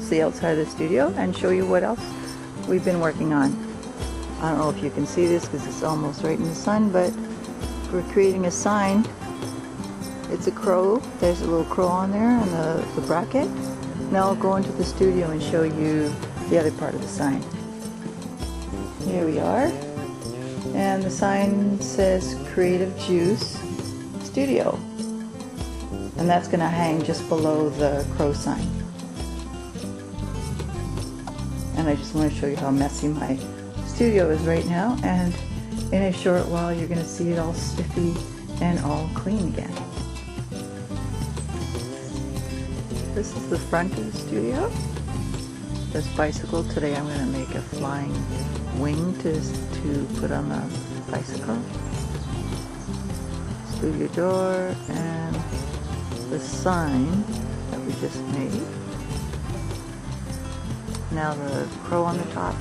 the outside of the studio and show you what else we've been working on. I don't know if you can see this because it's almost right in the sun, but we're creating a sign. It's a crow. There's a little crow on there and the bracket. Now I'll go into the studio and show you the other part of the sign. Here we are. And the sign says Creative Juice Studio. And that's going to hang just below the crow sign. And I just want to show you how messy my studio is right now. And in a short while you're going to see it all spiffy and all clean again. This is the front of the studio. This bicycle, today I'm going to make a flying wing to put on the bicycle. Studio door and the sign that we just made. Now the crow on the top,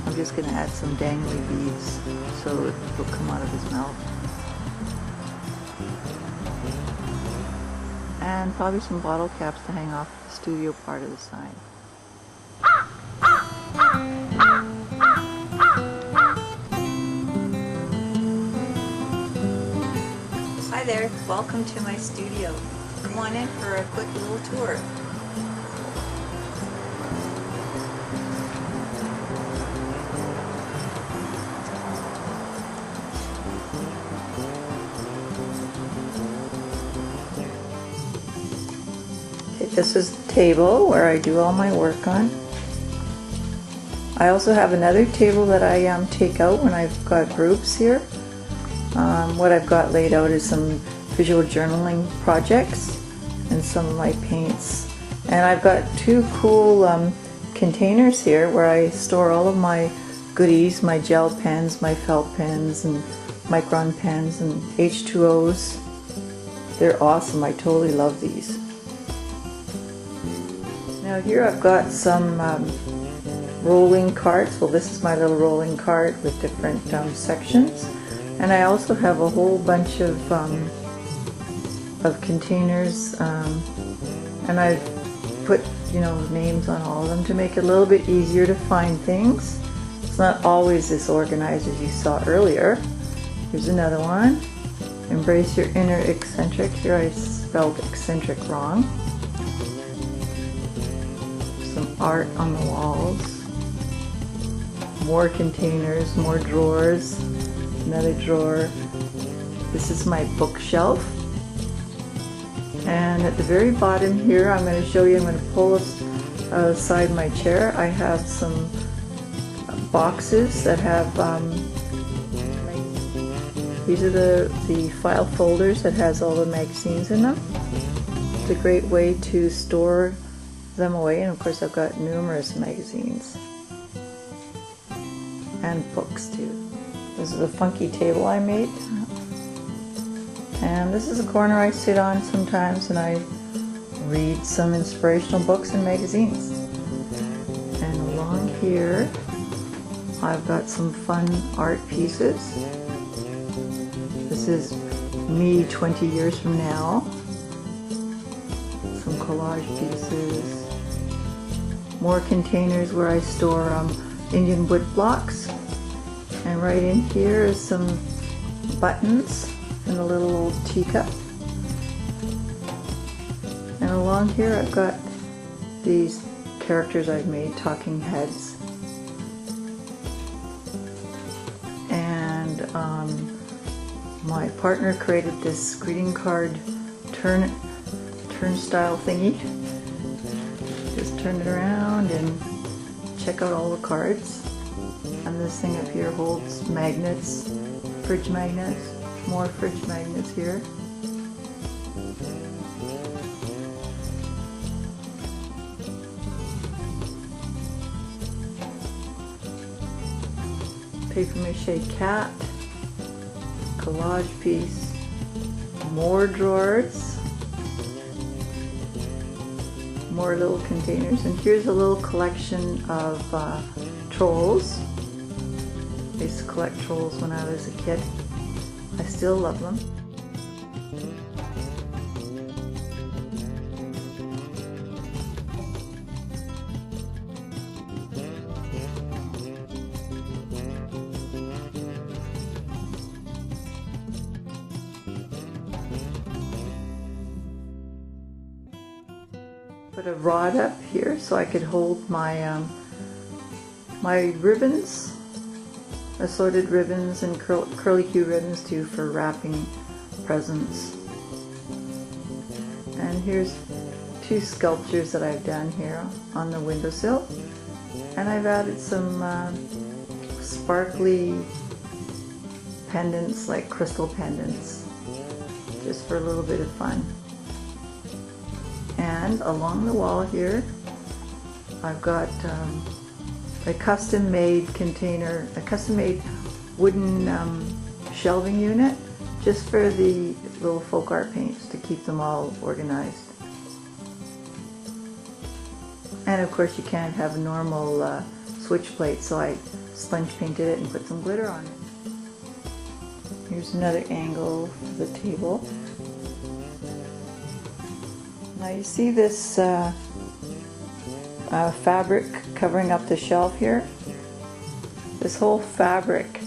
I'm just going to add some dangly beads so it will come out of his mouth. And probably some bottle caps to hang off the studio part of the sign. Hi there, welcome to my studio. Come on in for a quick little tour. This is the table where I do all my work on. I also have another table that I take out when I've got groups here. What I've got laid out is some visual journaling projects and some of my paints. And I've got two cool containers here where I store all of my goodies, my gel pens, my felt pens, and micron pens, and H2Os. They're awesome. I totally love these. Now here I've got some rolling carts. Well, this is my little rolling cart with different sections, and I also have a whole bunch of containers, and I've put names on all of them to make it a little bit easier to find things. It's not always as organized as you saw earlier. Here's another one. Embrace your inner eccentric. Here I spelled eccentric wrong. Some art on the walls, more containers, more drawers, another drawer. This is my bookshelf, and at the very bottom here I'm going to show you, I'm going to pull aside my chair. I have some boxes that have, these are the file folders that has all the magazines in them. It's a great way to store them away, and of course I've got numerous magazines and books too. This is a funky table I made, and this is a corner I sit on sometimes and I read some inspirational books and magazines. And along here I've got some fun art pieces. This is me 20 years from now. Some collage pieces. More containers where I store Indian wood blocks. And right in here is some buttons and a little old teacup. And along here I've got these characters I've made, talking heads. And my partner created this greeting card turnstile thingy. Just turn it around and check out all the cards. And this thing up here holds magnets, fridge magnets, more fridge magnets here. Paper mache cat, collage piece, more drawers, more little containers, and here's a little collection of trolls. I used to collect trolls when I was a kid. I still love them. put a rod up here so I could hold my my ribbons, assorted ribbons and curly Q ribbons too for wrapping presents. And here's two sculptures that I've done here on the windowsill, and I've added some sparkly pendants, like crystal pendants, just for a little bit of fun. And along the wall here I've got a custom-made container, a custom-made wooden shelving unit just for the little folk art paints to keep them all organized. And of course you can't have a normal switch plate, so I sponge painted it and put some glitter on it. Here's another angle for the table. Now you see this fabric covering up the shelf here? This whole fabric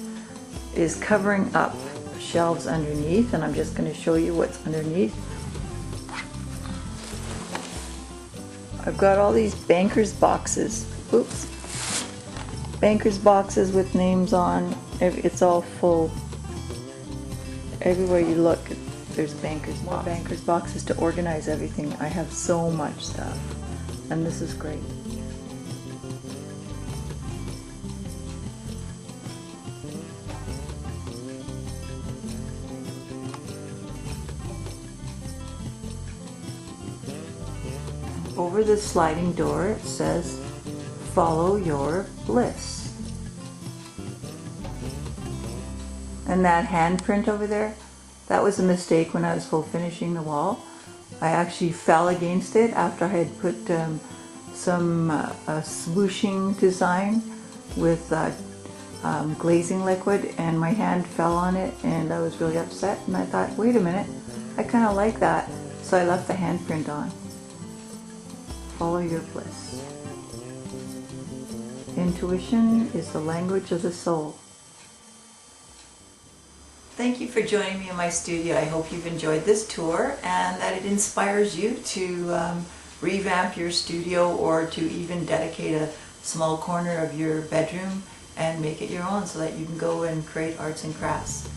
is covering up shelves underneath, and I'm just going to show you what's underneath. I've got all these banker's boxes. Oops. Banker's boxes with names on. It's all full. Everywhere you look, there's banker's boxes to organize everything. I have so much stuff, and this is great. Over the sliding door it says, "Follow your bliss." And that handprint over there, that was a mistake when I was full finishing the wall. I actually fell against it after I had put some swooshing design with glazing liquid, and my hand fell on it, and I was really upset, and I thought, wait a minute, I kind of like that, so I left the handprint on. Follow your bliss. Intuition is the language of the soul. Thank you for joining me in my studio. I hope you've enjoyed this tour and that it inspires you to revamp your studio, or to even dedicate a small corner of your bedroom and make it your own so that you can go and create arts and crafts.